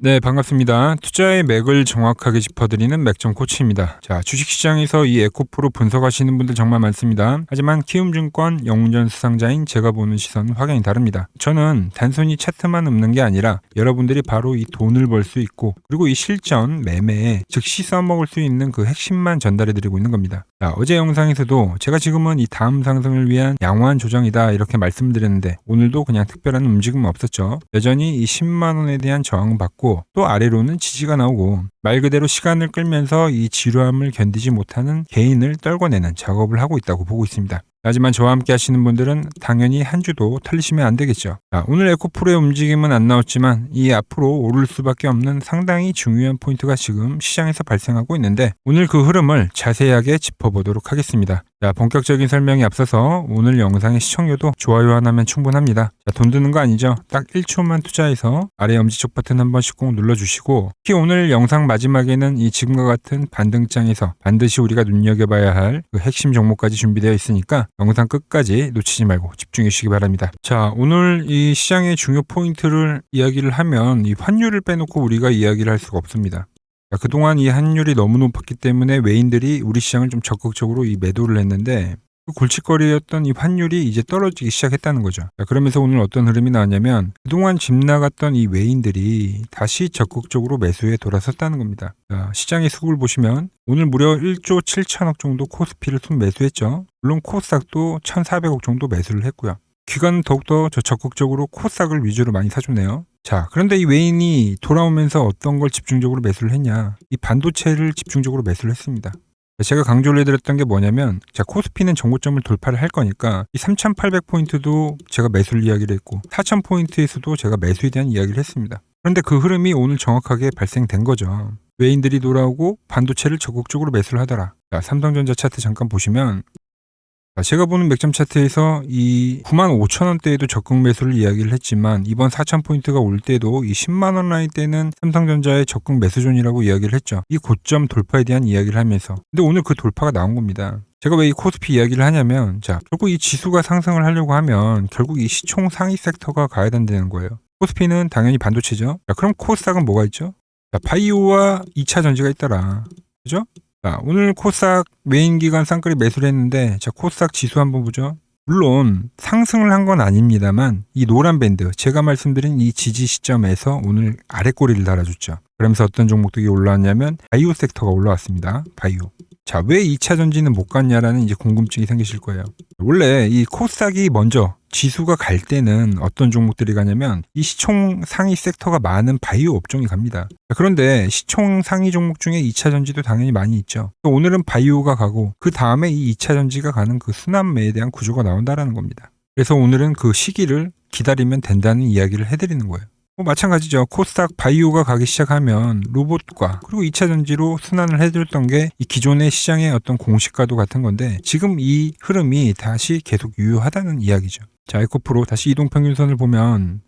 네, 반갑습니다. 투자의 맥을 정확하게 짚어드리는 맥점 코치입니다. 자, 주식시장에서 이 에코프로 분석하시는 분들 정말 많습니다. 하지만 키움증권 영웅전 수상자인 제가 보는 시선은 확연히 다릅니다. 저는 단순히 차트만 읊는 게 아니라 여러분들이 바로 이 돈을 벌 수 있고 그리고 이 실전 매매에 즉시 써먹을 수 있는 그 핵심만 전달해드리고 있는 겁니다. 자, 어제 영상에서도 제가 지금은 이 다음 상승을 위한 양호한 조정이다 이렇게 말씀드렸는데 오늘도 그냥 특별한 움직임은 없었죠. 여전히 이 10만원에 대한 저항을 받고 또 아래로는 지지가 나오고 말 그대로 시간을 끌면서 이 지루함을 견디지 못하는 개인을 떨궈내는 작업을 하고 있다고 보고 있습니다. 하지만 저와 함께 하시는 분들은 당연히 한 주도 털리시면 안 되겠죠. 자, 오늘 에코프로의 움직임은 안 나왔지만 이 앞으로 오를 수밖에 없는 상당히 중요한 포인트가 지금 시장에서 발생하고 있는데 오늘 그 흐름을 자세하게 짚어보도록 하겠습니다. 자, 본격적인 설명에 앞서서 오늘 영상의 시청료도 좋아요 하나면 충분합니다. 자, 돈 드는 거 아니죠? 딱 1초만 투자해서 아래 엄지척 버튼 한 번씩 꼭 눌러주시고 특히 오늘 영상 마지막에는 이 지금과 같은 반등장에서 반드시 우리가 눈여겨봐야 할 그 핵심 종목까지 준비되어 있으니까 영상 끝까지 놓치지 말고 집중해 주시기 바랍니다. 자, 오늘 이 시장의 중요 포인트를 이야기를 하면 이 환율을 빼놓고 우리가 이야기를 할 수가 없습니다. 자, 그동안 이 환율이 너무 높았기 때문에 외인들이 우리 시장을 좀 적극적으로 이 매도를 했는데 그 골칫거리였던 이 환율이 이제 떨어지기 시작했다는 거죠. 자, 그러면서 오늘 어떤 흐름이 나왔냐면 그동안 집 나갔던 이 외인들이 다시 적극적으로 매수에 돌아섰다는 겁니다. 자, 시장의 수급을 보시면 오늘 무려 1조 7천억 정도 코스피를 순매수했죠. 물론 코스닥도 1,400억 정도 매수를 했고요. 기관은 더욱더 적극적으로 코스닥을 위주로 많이 사줬네요. 자, 그런데 이 외인이 돌아오면서 어떤 걸 집중적으로 매수를 했냐? 이 반도체를 집중적으로 매수를 했습니다. 제가 강조를 해드렸던 게 뭐냐면 자, 코스피는 정고점을 돌파를 할 거니까 이 3,800포인트도 제가 매수를 이야기를 했고 4,000포인트에서도 제가 매수에 대한 이야기를 했습니다. 그런데 그 흐름이 오늘 정확하게 발생된 거죠. 외인들이 돌아오고 반도체를 적극적으로 매수를 하더라. 자, 삼성전자 차트 잠깐 보시면 제가 보는 맥점 차트에서 이 95,000원대에도 적극 매수를 이야기를 했지만 이번 4,000포인트가 올 때도 이 10만원 라인 때는 삼성전자의 적극 매수존이라고 이야기를 했죠. 이 고점 돌파에 대한 이야기를 하면서. 근데 오늘 그 돌파가 나온 겁니다. 제가 왜 이 코스피 이야기를 하냐면 자, 결국 이 지수가 상승을 하려고 하면 결국 이 시총 상위 섹터가 가야 된다는 거예요. 코스피는 당연히 반도체죠. 자, 그럼 코스닥은 뭐가 있죠? 자, 바이오와 2차 전지가 있더라. 그죠? 자, 오늘 코스닥 메인 기관 쌍끌이 매수를 했는데 자, 코스닥 지수 한번 보죠. 물론 상승을 한 건 아닙니다만 이 노란 밴드 제가 말씀드린 이 지지 시점에서 오늘 아래 꼬리를 달아줬죠. 그러면서 어떤 종목들이 올라왔냐면 바이오 섹터가 올라왔습니다. 바이오. 자, 왜 2차 전지는 못 갔냐라는 이제 궁금증이 생기실 거예요. 원래 이 코스닥이 먼저 지수가 갈 때는 어떤 종목들이 가냐면 이 시총 상위 섹터가 많은 바이오 업종이 갑니다. 그런데 시총 상위 종목 중에 2차 전지도 당연히 많이 있죠. 오늘은 바이오가 가고 그 다음에 이 2차 전지가 가는 그 순환매에 대한 구조가 나온다라는 겁니다. 그래서 오늘은 그 시기를 기다리면 된다는 이야기를 해드리는 거예요. 마찬가지죠. 코스닥 바이오가 가기 시작하면 로봇과 그리고 2차 전지로 순환을 해줬던 게 이 기존의 시장의 어떤 공시가도 같은 건데 지금 이 흐름이 다시 계속 유효하다는 이야기죠. 자, 에코프로 다시 이동평균선을 보면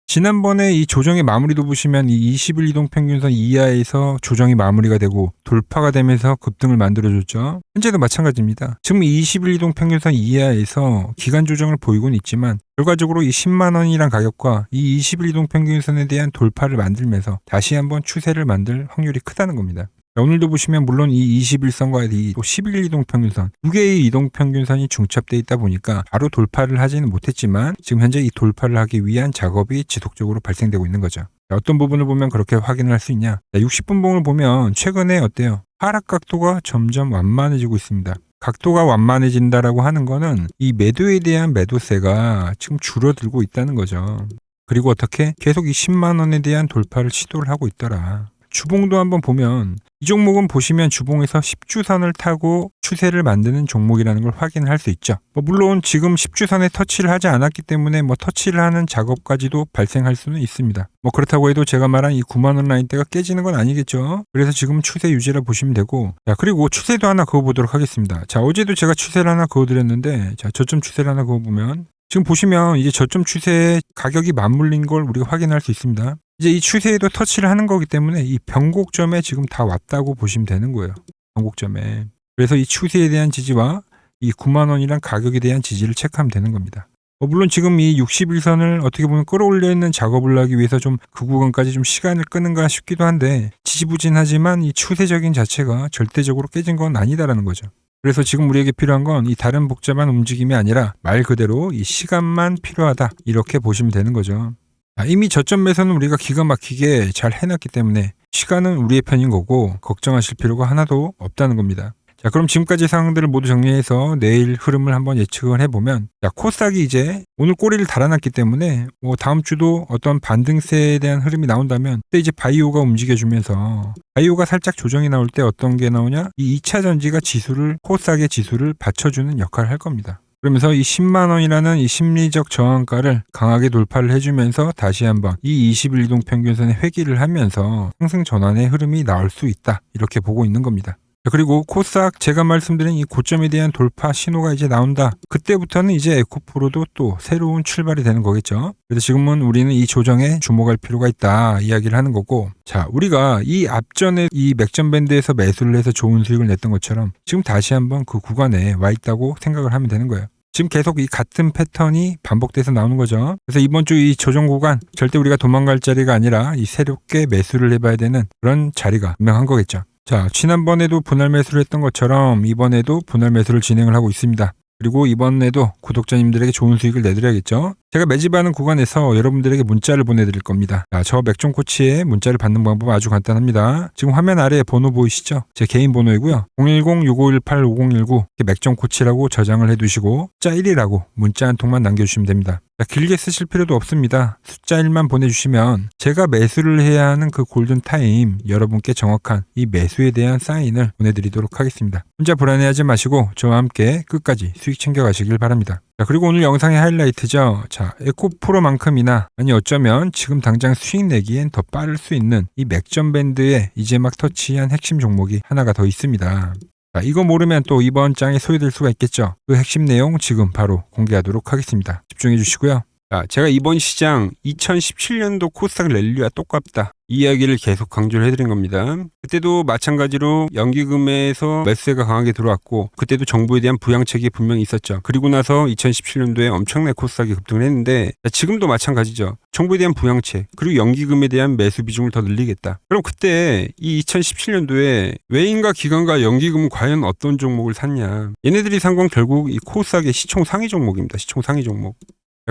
지난번에 이 조정의 마무리도 보시면 이 20일 이동평균선 이하에서 조정이 마무리가 되고 돌파가 되면서 급등을 만들어줬죠. 현재도 마찬가지입니다. 지금 20일 이동평균선 이하에서 기간 조정을 보이고는 있지만 결과적으로 이 10만원이란 가격과 이 20일 이동평균선에 대한 돌파를 만들면서 다시 한번 추세를 만들 확률이 크다는 겁니다. 오늘도 보시면 물론 이 21선과 이 또 11일 이동평균선 두 개의 이동평균선이 중첩되어 있다 보니까 바로 돌파를 하지는 못했지만 지금 현재 이 돌파를 하기 위한 작업이 지속적으로 발생되고 있는 거죠. 어떤 부분을 보면 그렇게 확인을 할 수 있냐? 60분봉을 보면 최근에 어때요? 하락 각도가 점점 완만해지고 있습니다. 각도가 완만해진다라고 하는 거는 이 매도에 대한 매도세가 지금 줄어들고 있다는 거죠. 그리고 어떻게? 계속 이 10만원에 대한 돌파를 시도를 하고 있더라. 주봉도 한번 보면 이 종목은 보시면 주봉에서 10주선을 타고 추세를 만드는 종목이라는 걸 확인할 수 있죠. 물론 지금 10주선에 터치를 하지 않았기 때문에 터치를 하는 작업까지도 발생할 수는 있습니다. 그렇다고 해도 제가 말한 이 9만원 라인대가 깨지는 건 아니겠죠. 그래서 지금 추세 유지라 보시면 되고 자, 그리고 추세도 하나 그어보도록 하겠습니다. 자, 어제도 제가 추세를 하나 그어드렸는데 자, 저점 추세를 하나 그어보면 지금 보시면 이제 저점 추세에 가격이 맞물린 걸 우리가 확인할 수 있습니다. 이제 이 추세에도 터치를 하는 거기 때문에 이 변곡점에 지금 다 왔다고 보시면 되는 거예요. 변곡점에. 그래서 이 추세에 대한 지지와 이 9만원이란 가격에 대한 지지를 체크하면 되는 겁니다. 물론 지금 이 61선을 어떻게 보면 끌어올리는 작업을 하기 위해서 좀 그 구간까지 좀 시간을 끄는가 싶기도 한데 지지부진하지만 이 추세적인 자체가 절대적으로 깨진 건 아니다라는 거죠. 그래서 지금 우리에게 필요한 건 이 다른 복잡한 움직임이 아니라 말 그대로 이 시간만 필요하다 이렇게 보시면 되는 거죠. 이미 저점 매수는 우리가 기가 막히게 잘 해놨기 때문에 시간은 우리의 편인 거고 걱정하실 필요가 하나도 없다는 겁니다. 자, 그럼 지금까지 상황들을 모두 정리해서 내일 흐름을 한번 예측을 해보면, 자, 코스닥이 이제 오늘 꼬리를 달아놨기 때문에 다음 주도 어떤 반등세에 대한 흐름이 나온다면 그때 이제 바이오가 움직여주면서 바이오가 살짝 조정이 나올 때 어떤 게 나오냐? 이 2차 전지가 코스닥의 지수를 받쳐주는 역할을 할 겁니다. 그러면서 이 10만 원이라는 이 심리적 저항가를 강하게 돌파를 해주면서 다시 한번 이 21이동 평균선에 회귀를 하면서 상승 전환의 흐름이 나올 수 있다. 이렇게 보고 있는 겁니다. 그리고 코스닥 제가 말씀드린 이 고점에 대한 돌파 신호가 이제 나온다. 그때부터는 이제 에코프로도 또 새로운 출발이 되는 거겠죠. 그래서 지금은 우리는 이 조정에 주목할 필요가 있다 이야기를 하는 거고, 자, 우리가 이 앞전에 이 맥점 밴드에서 매수를 해서 좋은 수익을 냈던 것처럼 지금 다시 한번 그 구간에 와 있다고 생각을 하면 되는 거예요. 지금 계속 이 같은 패턴이 반복돼서 나오는 거죠. 그래서 이번 주 이 조정 구간 절대 우리가 도망갈 자리가 아니라 이 새롭게 매수를 해봐야 되는 그런 자리가 분명한 거겠죠. 자, 지난번에도 분할 매수를 했던 것처럼 이번에도 분할 매수를 진행을 하고 있습니다. 그리고 이번에도 구독자님들에게 좋은 수익을 내드려야겠죠. 제가 매집하는 구간에서 여러분들에게 문자를 보내드릴 겁니다. 자, 저 맥종코치의 문자를 받는 방법 아주 간단합니다. 지금 화면 아래에 번호 보이시죠? 제 개인 번호이고요. 010-6518-5019 맥종코치라고 저장을 해두시고 숫자 1이라고 문자 한 통만 남겨주시면 됩니다. 자, 길게 쓰실 필요도 없습니다. 숫자 1만 보내주시면 제가 매수를 해야 하는 그 골든타임 여러분께 정확한 이 매수에 대한 사인을 보내드리도록 하겠습니다. 혼자 불안해하지 마시고 저와 함께 끝까지 수익 챙겨가시길 바랍니다. 자, 그리고 오늘 영상의 하이라이트죠. 자, 에코프로만큼이나 아니 어쩌면 지금 당장 수익 내기엔 더 빠를 수 있는 이 맥점 밴드에 이제 막 터치한 핵심 종목이 하나가 더 있습니다. 자, 이거 모르면 또 이번 장에 소외될 수가 있겠죠. 그 핵심 내용 지금 바로 공개하도록 하겠습니다. 집중해 주시고요. 자, 제가 이번 시장 2017년도 코스닥 랠리와 똑같다. 이 이야기를 계속 강조를 해드린 겁니다. 그때도 마찬가지로 연기금에서 매수세가 강하게 들어왔고 그때도 정부에 대한 부양책이 분명히 있었죠. 그리고 나서 2017년도에 엄청나게 코스닥이 급등을 했는데 지금도 마찬가지죠. 정부에 대한 부양책 그리고 연기금에 대한 매수 비중을 더 늘리겠다. 그럼 그때 이 2017년도에 외인과 기관과 연기금은 과연 어떤 종목을 샀냐. 얘네들이 산 건 결국 이 코스닥의 시총 상위 종목입니다. 시총 상위 종목.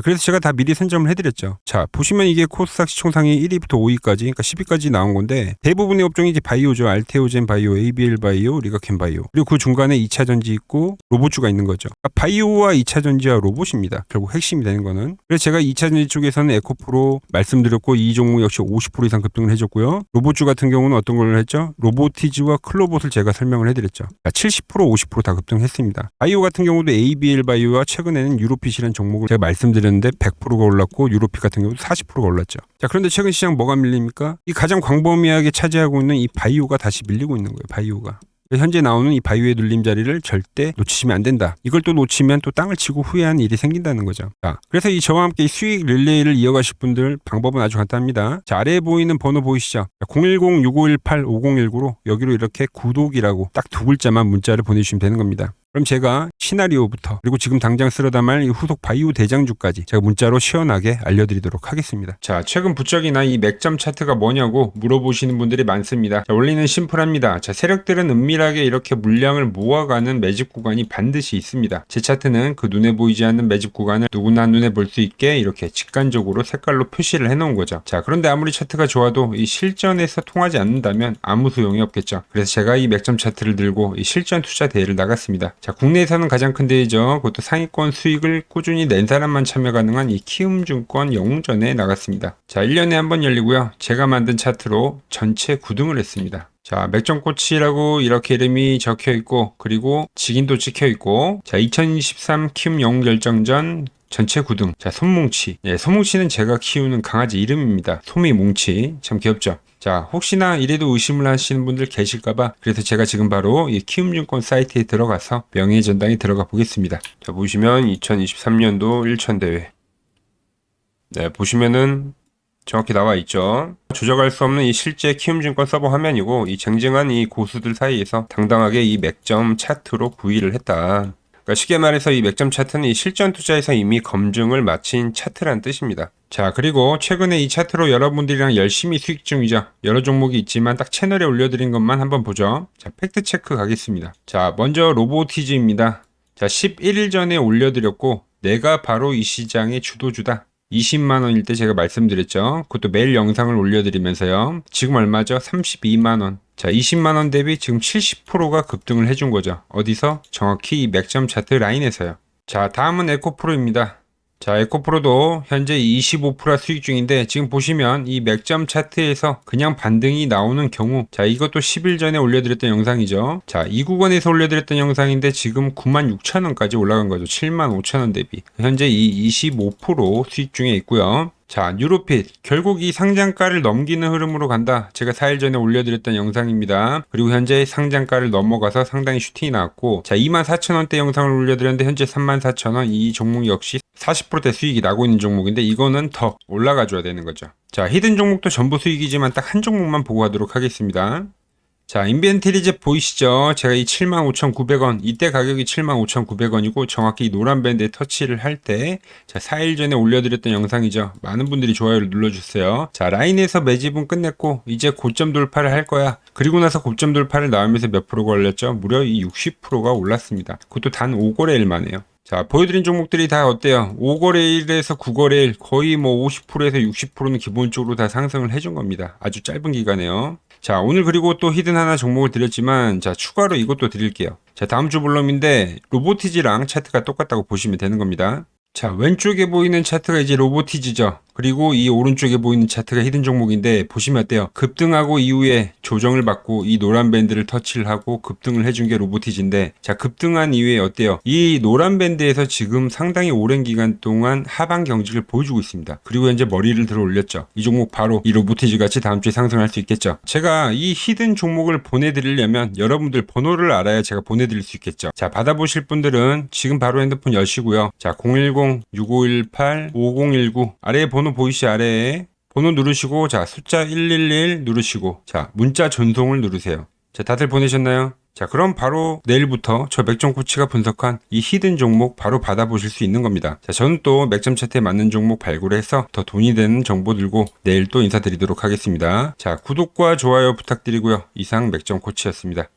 그래서 제가 다 미리 선점을 해드렸죠. 자, 보시면 이게 코스닥 시총상위 1위부터 5위까지, 그러니까 10위까지 나온 건데 대부분의 업종이 이제 바이오죠. 알테오젠 바이오, ABL 바이오, 리가켄 바이오. 그리고 그 중간에 2차 전지 있고 로봇주가 있는 거죠. 그러니까 바이오와 2차 전지와 로봇입니다. 결국 핵심이 되는 거는. 그래서 제가 2차 전지 쪽에서는 에코프로 말씀드렸고 이 종목 역시 50% 이상 급등을 해줬고요. 로봇주 같은 경우는 어떤 걸 했죠? 로보티즈와 클로봇을 제가 설명을 해드렸죠. 70% 50% 다 급등했습니다. 바이오 같은 경우도 ABL 바이오와 최근에는 유로핏이라는 종목을 제가 말씀드렸는데 100%가 올랐고 유로핏 같은 경우도 40%가 올랐죠. 자, 그런데 최근 시장 뭐가 밀립니까? 이 가장 광범위하게 차지하고 있는 이 바이오가 다시 밀리고 있는 거예요. 바이오가. 현재 나오는 이 바이오의 눌림자리를 절대 놓치시면 안 된다. 이걸 또 놓치면 또 땅을 치고 후회하는 일이 생긴다는 거죠. 자, 그래서 이 저와 함께 이 수익 릴레이를 이어가실 분들 방법은 아주 간단합니다. 자, 아래에 보이는 번호 보이시죠? 010-6518-5019로 여기로 이렇게 구독이라고 딱 두 글자만 문자를 보내주시면 되는 겁니다. 그럼 제가 시나리오부터 그리고 지금 당장 쓸어 담을 이 후속 바이오 대장주까지 제가 문자로 시원하게 알려드리도록 하겠습니다. 자, 최근 부쩍이나 이 맥점 차트가 뭐냐고 물어보시는 분들이 많습니다. 자, 원리는 심플합니다. 자, 세력들은 은밀하게 이렇게 물량을 모아가는 매집 구간이 반드시 있습니다. 제 차트는 그 눈에 보이지 않는 매집 구간을 누구나 눈에 볼 수 있게 이렇게 직관적으로 색깔로 표시를 해놓은 거죠. 자, 그런데 아무리 차트가 좋아도 이 실전에서 통하지 않는다면 아무 소용이 없겠죠. 그래서 제가 이 맥점 차트를 들고 이 실전 투자 대회를 나갔습니다. 자, 국내에서는 가장 큰 대회죠. 그것도 상위권 수익을 꾸준히 낸 사람만 참여 가능한 이 키움증권 영웅전에 나갔습니다. 자, 1년에 한 번 열리고요. 제가 만든 차트로 전체 9등을 했습니다. 자, 맥점코치라고 이렇게 이름이 적혀 있고 그리고 직인도 찍혀 있고, 자, 2023 키움 영웅 결정전 전체 9등. 자, 솜뭉치. 예, 솜뭉치는 제가 키우는 강아지 이름입니다. 솜이뭉치. 참 귀엽죠? 자, 혹시나 이래도 의심을 하시는 분들 계실까봐 그래서 제가 지금 바로 이 키움증권 사이트에 들어가서 명예의 전당에 들어가 보겠습니다. 자, 보시면 2023년도 1천대회. 네, 보시면은 정확히 나와 있죠. 조작할 수 없는 이 실제 키움증권 서버 화면이고 이 쟁쟁한 이 고수들 사이에서 당당하게 이 맥점 차트로 9위를 했다. 그러니까 쉽게 말해서 이 맥점 차트는 이 실전 투자에서 이미 검증을 마친 차트란 뜻입니다. 자, 그리고 최근에 이 차트로 여러분들이랑 열심히 수익 중이죠. 여러 종목이 있지만 딱 채널에 올려드린 것만 한번 보죠. 자, 팩트 체크 가겠습니다. 자, 먼저 로보티즈입니다. 자, 11일 전에 올려드렸고 내가 바로 이 시장의 주도주다. 20만원일 때 제가 말씀드렸죠. 그것도 매일 영상을 올려드리면서요. 지금 얼마죠? 32만원. 자, 20만원 대비 지금 70%가 급등을 해준 거죠. 어디서? 정확히 이 맥점 차트 라인에서요. 자, 다음은 에코프로입니다. 자, 에코프로도 현재 25% 수익 중인데 지금 보시면 이 맥점 차트에서 그냥 반등이 나오는 경우, 자, 이것도 10일 전에 올려드렸던 영상이죠. 자, 이 구간에서 올려드렸던 영상인데 지금 96,000원까지 올라간 거죠. 75,000원 대비. 현재 이 25% 수익 중에 있고요. 자, 뉴로핏. 결국 이 상장가를 넘기는 흐름으로 간다. 제가 4일 전에 올려드렸던 영상입니다. 그리고 현재 상장가를 넘어가서 상당히 슈팅이 나왔고, 자, 24,000원대 영상을 올려드렸는데 현재 34,000원. 이 종목 역시 40%대 수익이 나고 있는 종목인데 이거는 더 올라가줘야 되는 거죠. 자, 히든 종목도 전부 수익이지만 딱 한 종목만 보고 가도록 하겠습니다. 자, 인벤트리즈 보이시죠? 제가 이 75,900원, 이때 가격이 75,900원이고 정확히 이 노란 밴드에 터치를 할 때, 자, 4일 전에 올려드렸던 영상이죠. 많은 분들이 좋아요를 눌러주세요. 자, 라인에서 매집은 끝냈고 이제 고점 돌파를 할 거야. 그리고 나서 고점 돌파를 나오면서 몇 프로가 올렸죠? 무려 이 60%가 올랐습니다. 그것도 단 5거래일 만에요. 자, 보여드린 종목들이 다 어때요? 5거래일에서 9거래일 거의 뭐 50%에서 60%는 기본적으로 다 상승을 해준 겁니다. 아주 짧은 기간에요. 자, 오늘 그리고 또 히든 하나 종목을 드렸지만, 자, 추가로 이것도 드릴게요. 자, 다음 주 볼럼인데 로보티즈랑 차트가 똑같다고 보시면 되는 겁니다. 자, 왼쪽에 보이는 차트가 이제 로보티즈죠. 그리고 이 오른쪽에 보이는 차트가 히든 종목인데 보시면 어때요? 급등하고 이후에 조정을 받고 이 노란 밴드를 터치를 하고 급등을 해준 게 로보티즈인데, 자, 급등한 이후에 어때요? 이 노란 밴드에서 지금 상당히 오랜 기간 동안 하방 경직을 보여주고 있습니다. 그리고 현재 머리를 들어 올렸죠. 이 종목 바로 이 로보티즈 같이 다음 주에 상승할 수 있겠죠. 제가 이 히든 종목을 보내드리려면 여러분들 번호를 알아야 제가 보내드릴 수 있겠죠. 자, 받아보실 분들은 지금 바로 핸드폰 여시고요. 자, 010-6518-5019 아래에 번호 보이시 아래에 번호 누르시고, 자, 숫자 111 누르시고, 자, 문자 전송을 누르세요. 자, 다들 보내셨나요? 자, 그럼 바로 내일부터 저 맥점 코치가 분석한 이 히든 종목 바로 받아보실 수 있는 겁니다. 자, 저는 또 맥점 차트에 맞는 종목 발굴을 해서 더 돈이 되는 정보 들고 내일 또 인사드리도록 하겠습니다. 자, 구독과 좋아요 부탁드리고요. 이상 맥점 코치였습니다.